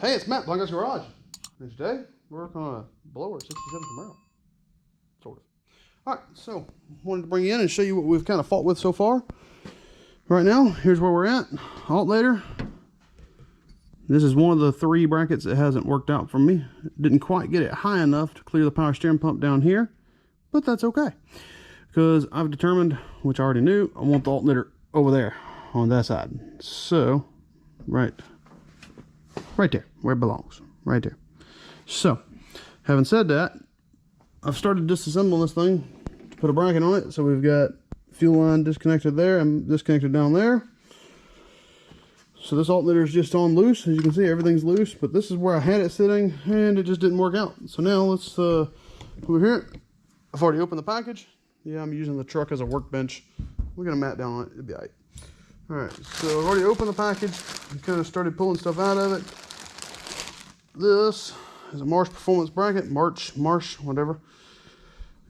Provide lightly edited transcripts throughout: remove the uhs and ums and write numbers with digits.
Hey, it's Matt, Blank's Garage. And today, we're working on a blower 67 Camaro. Sort of. Alright, so, wanted to bring you in and show you what we've kind of fought with so far. Right now, here's where we're at. Alternator. This is one of the 3 brackets that hasn't worked out for me. Didn't quite get it high enough to clear the power steering pump down here. But that's okay. Because I've determined, which I already knew, I want the alternator over there on that side. So, right there, where it belongs, right there. So, having said that, I've started disassembling this thing to put a bracket on it. So we've got fuel line disconnected there and disconnected down there. So this alternator is just on loose. As you can see, everything's loose, but this is where I had it sitting and it just didn't work out. So now let's, over here, I've already opened the package. Yeah, I'm using the truck as a workbench. We're gonna mat down on it, it'll be all right. All right, so I've already opened the package and kind of started pulling stuff out of it. This is a Marsh Performance bracket, Marsh, whatever.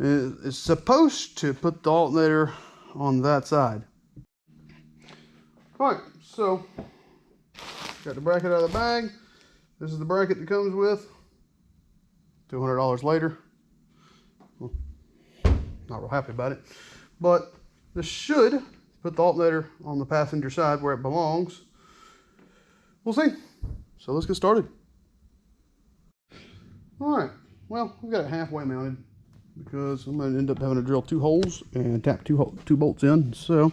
It's supposed to put the alternator on that side. All right, so got the bracket out of the bag. This is the bracket that comes with. $200 later. Well, not real happy about it, but this should put the alternator on the passenger side where it belongs. We'll see. So let's get started. All right, well, we've got it halfway mounted because I'm going to end up having to drill 2 holes and tap two bolts in. So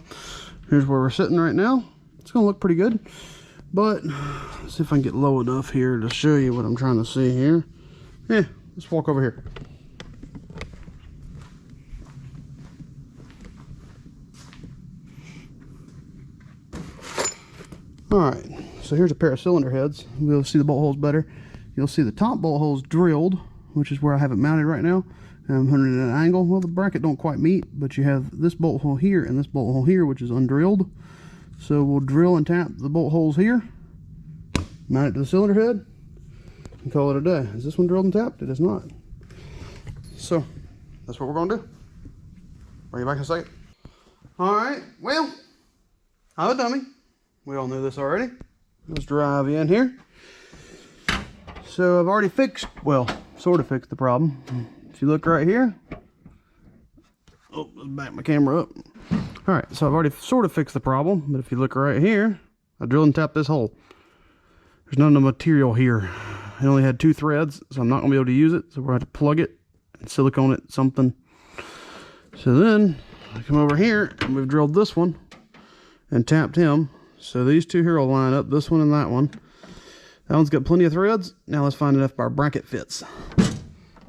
here's where we're sitting right now. It's going to look pretty good, but let's see if I can get low enough here to show you what I'm trying to see here. Yeah, let's walk over here. All right, so here's a pair of cylinder heads. We'll see the bolt holes better. You'll see the top bolt holes drilled, which is where I have it mounted right now. And I'm hunting at an angle. Well, the bracket don't quite meet, but you have this bolt hole here and this bolt hole here, which is undrilled. So we'll drill and tap the bolt holes here, mount it to the cylinder head, and call it a day. Is this one drilled and tapped? It is not. So that's what we're gonna do. Bring you back in a second. All right, well, I'm a dummy. We all knew this already. Let's drive in here. So I've already fixed, well, sort of fixed the problem. If you look right here, oh, let's back my camera up. All right, so I've already sort of fixed the problem, but if you look right here, I drilled and tapped this hole. There's none of the material here. I only had 2 threads, so I'm not gonna be able to use it. So we're gonna have to plug it and silicone it, something. So then I come over here and we've drilled this one and tapped him. So these 2 here will line up, this one and that one. That one's got plenty of threads. Now let's find out if our bracket fits.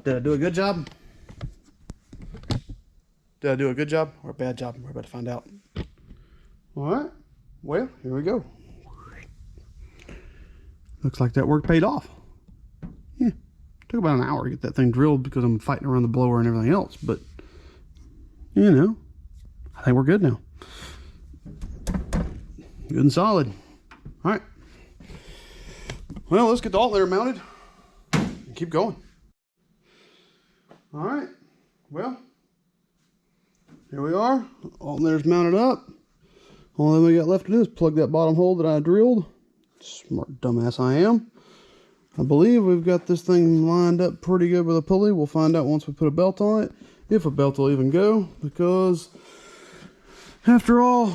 Did I do a good job? Did I do a good job or a bad job? We're about to find out. All right, well, here we go. Looks like that work paid off. Yeah, took about an hour to get that thing drilled because I'm fighting around the blower and everything else, but you know, I think we're good now. Good and solid. All right. Well, let's get the alternator mounted and keep going. All right, well, here we are. Alternator's mounted up. All we got left to do is plug that bottom hole that I drilled. Smart dumbass I am. I believe we've got this thing lined up pretty good with a pulley. We'll find out once we put a belt on it, if a belt will even go, because after all,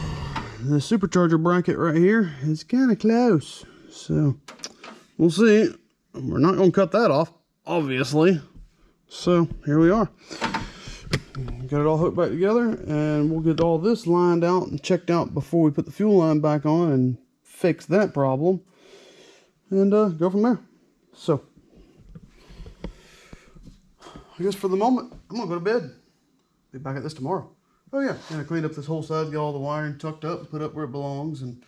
the supercharger bracket right here is kind of close. So we'll see. We're not going to cut that off, obviously. So here we are. Got it all hooked back together, and we'll get all this lined out and checked out before we put the fuel line back on and fix that problem, and go from there. So I guess for the moment, I'm gonna go to bed. Be back at this tomorrow. Oh yeah, and I cleaned up this whole side, get all the wiring tucked up, put up where it belongs, and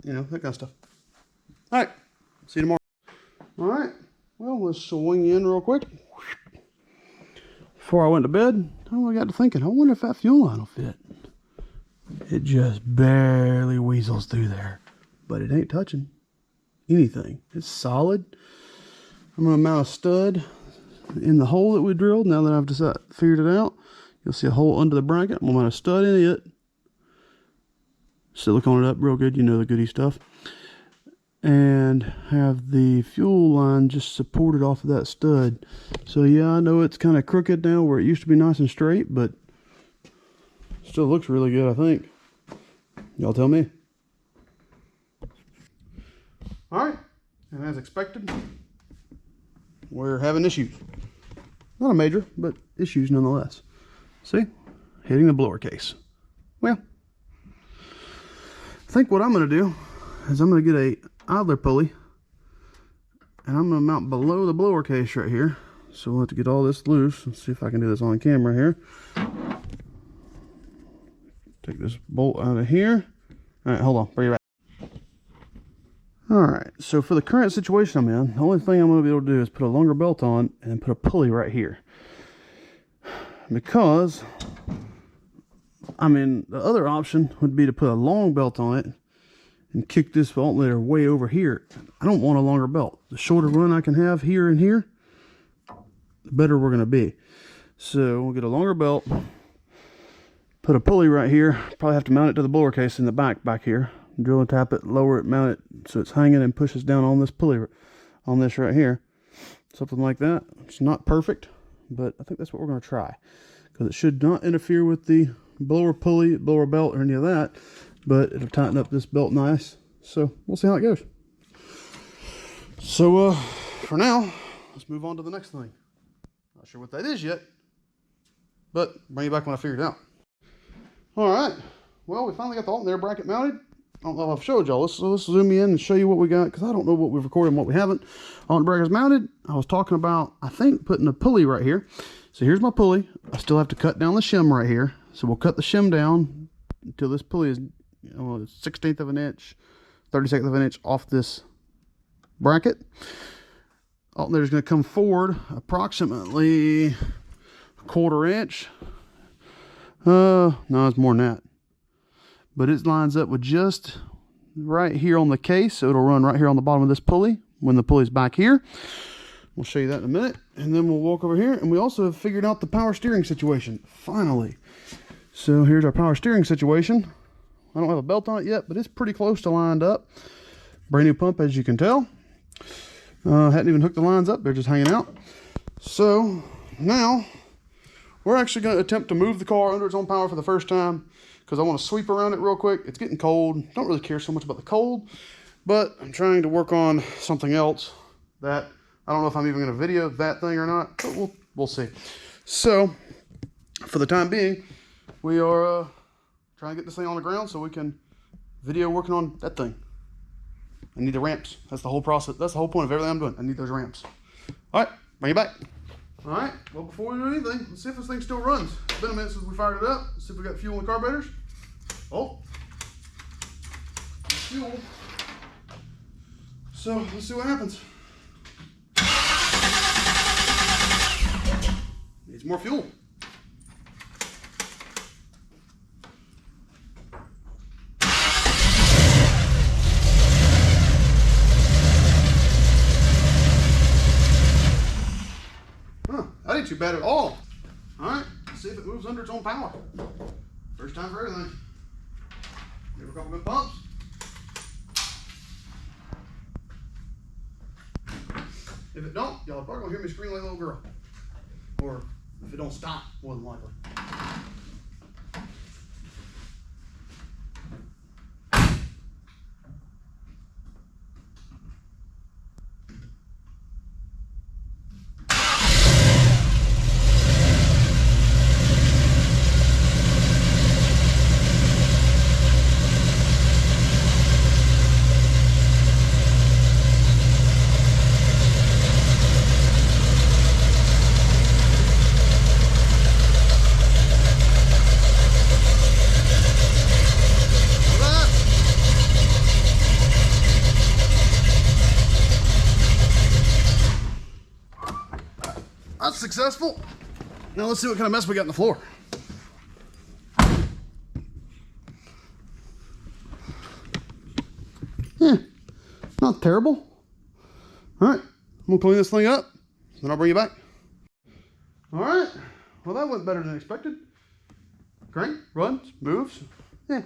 you know, that kind of stuff. All right, see you tomorrow. All right, well, let's swing in real quick. Before I went to bed, I got to thinking, I wonder if that fuel line will fit. It just barely weasels through there, but it ain't touching anything. It's solid. I'm gonna mount a stud in the hole that we drilled. Now that I've figured it out, you'll see a hole under the bracket. I'm gonna mount a stud in it. Silicone it up real good, you know, the goody stuff. and have the fuel line just supported off of that stud. So yeah, I know it's kind of crooked now where it used to be nice and straight, but still looks really good, I think. Y'all tell me. All right, and as expected, we're having issues. Not a major, but issues nonetheless. See, hitting the blower case. Well, I think what I'm going to do is I'm going to get a idler pulley, and I'm going to mount below the blower case right here. So we'll have to get all this loose. Let's see if I can do this on camera here. Take this bolt out of here. All right, hold on, bring it back. All right, so for the current situation I'm in, the only thing I'm going to be able to do is put a longer belt on and put a pulley right here. Because, I mean, the other option would be to put a long belt on it and kick this alternator way over here. I don't want a longer belt. The shorter run I can have here and here, the better we're going to be. So we'll get a longer belt, put a pulley right here. Probably have to mount it to the blower case in the back here. Drill and tap it, lower it, mount it so it's hanging and pushes down on this pulley, on this right here. Something like that. It's not perfect, but I think that's what we're going to try. Because it should not interfere with the blower pulley, blower belt, or any of that. But it'll tighten up this belt nice. So we'll see how it goes. So for now, let's move on to the next thing. Not sure what that is yet, but bring you back when I figure it out. All right. Well, we finally got the alternator bracket mounted. I don't know if I've showed y'all. Let's zoom in and show you what we got, because I don't know what we've recorded and what we haven't. Alternator bracket's mounted. I was talking about, I think, putting a pulley right here. So here's my pulley. I still have to cut down the shim right here. So we'll cut the shim down until this pulley is, you know, a 1/16 of an inch, 32nd of an inch off this bracket. Alternator's going to come forward approximately 1/4 inch. No, it's more than that. But it lines up with just right here on the case, so it'll run right here on the bottom of this pulley when the pulley's back here. We'll show you that in a minute, and then we'll walk over here, and we also have figured out the power steering situation, finally. So here's our power steering situation. I don't have a belt on it yet, but it's pretty close to lined up. Brand new pump, as you can tell. Hadn't even hooked the lines up, they're just hanging out. So now we're actually going to attempt to move the car under its own power for the first time, because I want to sweep around it real quick. It's getting cold. Don't really care so much about the cold, but I'm trying to work on something else that I don't know if I'm even going to video that thing or not, but we'll see. So for the time being, we are trying to get this thing on the ground so we can video working on that thing. I need the ramps. That's the whole process. That's the whole point of everything I'm doing. I need those ramps. All right, bring it back. All right, well, before we do anything, let's see if this thing still runs. It's been a minute since we fired it up. Let's see if we got fuel in the carburetors. Oh, fuel. So let's see what happens. Needs more fuel. That ain't too bad at all. All right, let's see if it moves under its own power. First time for everything. Give it a couple good pumps. If it don't, y'all are probably gonna hear me scream like a little girl. Or if it don't stop, more than likely. That's successful. Now let's see what kind of mess we got on the floor. Not terrible. All right, I'm gonna clean this thing up, then I'll bring you back. All right, well that went better than expected. Crank, runs, moves. Yeah.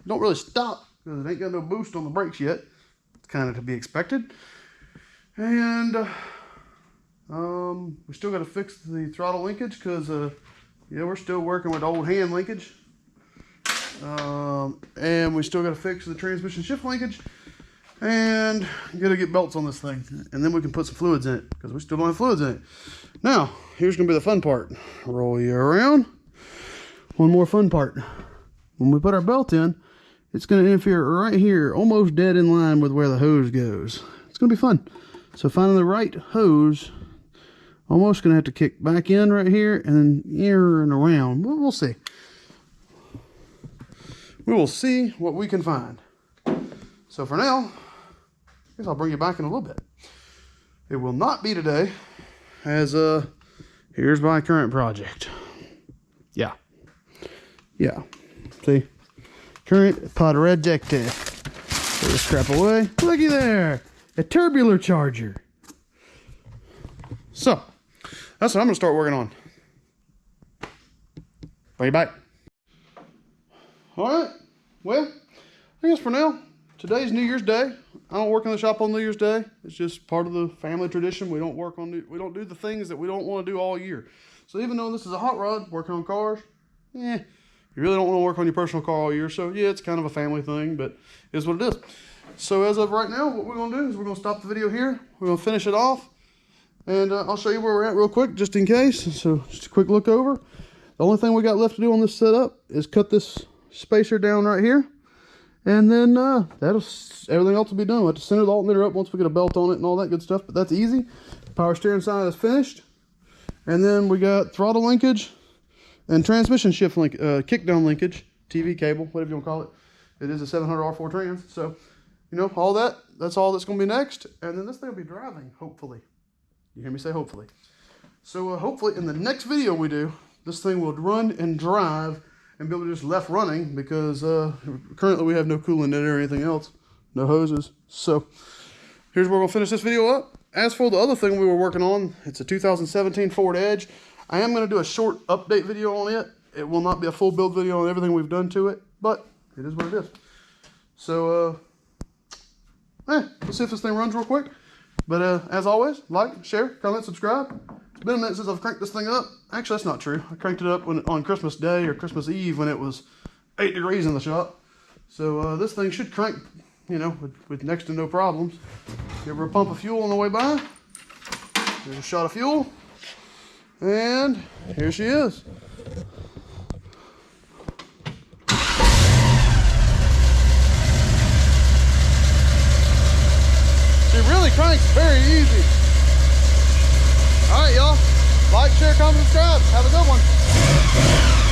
Don't really stop because it ain't got no boost on the brakes yet. It's kind of to be expected. And we still got to fix the throttle linkage because yeah, we're still working with old hand linkage. And we still got to fix the transmission shift linkage, and got to get belts on this thing, and then we can put some fluids in it because we still don't have fluids in it. Now, here's gonna be the fun part. Roll you around. One more fun part. When we put our belt in, it's gonna interfere right here, almost dead in line with where the hose goes. It's gonna be fun. So finding the right hose, almost gonna have to kick back in right here and then here and around. We'll see. We will see what we can find. So for now, I guess I'll bring you back in a little bit. It will not be today, as here's my current project. Yeah. See? Current project. Throw this crap away. Looky there. A tubular charger. So, that's what I'm going to start working on. Bring you back. Alright, well, I guess for now, today's New Year's Day. I don't work in the shop on New Year's Day. It's just part of the family tradition. We don't do the things that we don't want to do all year. So even though this is a hot rod, working on cars, you really don't want to work on your personal car all year. So yeah, it's kind of a family thing, but it is what it is. So as of right now, what we're going to do is we're going to stop the video here. We're going to finish it off, and I'll show you where we're at real quick, just in case. So just a quick look over. The only thing we got left to do on this setup is cut this spacer down right here, and then everything else will be done. We'll have to center the alternator up once we get a belt on it and all that good stuff, but that's easy. Power steering side is finished, and then we got throttle linkage and transmission shift link, kickdown linkage, TV cable, whatever you want to call it. It is a 700 R4 trans, so you know, all that's all that's going to be next, and then this thing will be driving, hopefully. You hear me say hopefully. So hopefully in the next video we do, this thing will run and drive and be able to just left running, because currently we have no coolant in it or anything else, no hoses. So here's where we'll finish this video up. As for the other thing we were working on, it's a 2017 Ford Edge. I am going to do a short update video on it. It will not be a full build video on everything we've done to it, but it is what it is. So let's see if this thing runs real quick. But as always, like, share, comment, subscribe. It's been a minute since I've cranked this thing up. Actually, that's not true. I cranked it up on Christmas Day or Christmas Eve when it was 8 degrees in the shop. So this thing should crank, you know, with next to no problems. Give her a pump of fuel on the way by. There's a shot of fuel. And here she is. She really cranks very easy. All right, y'all. Like, share, comment, subscribe. Have a good one.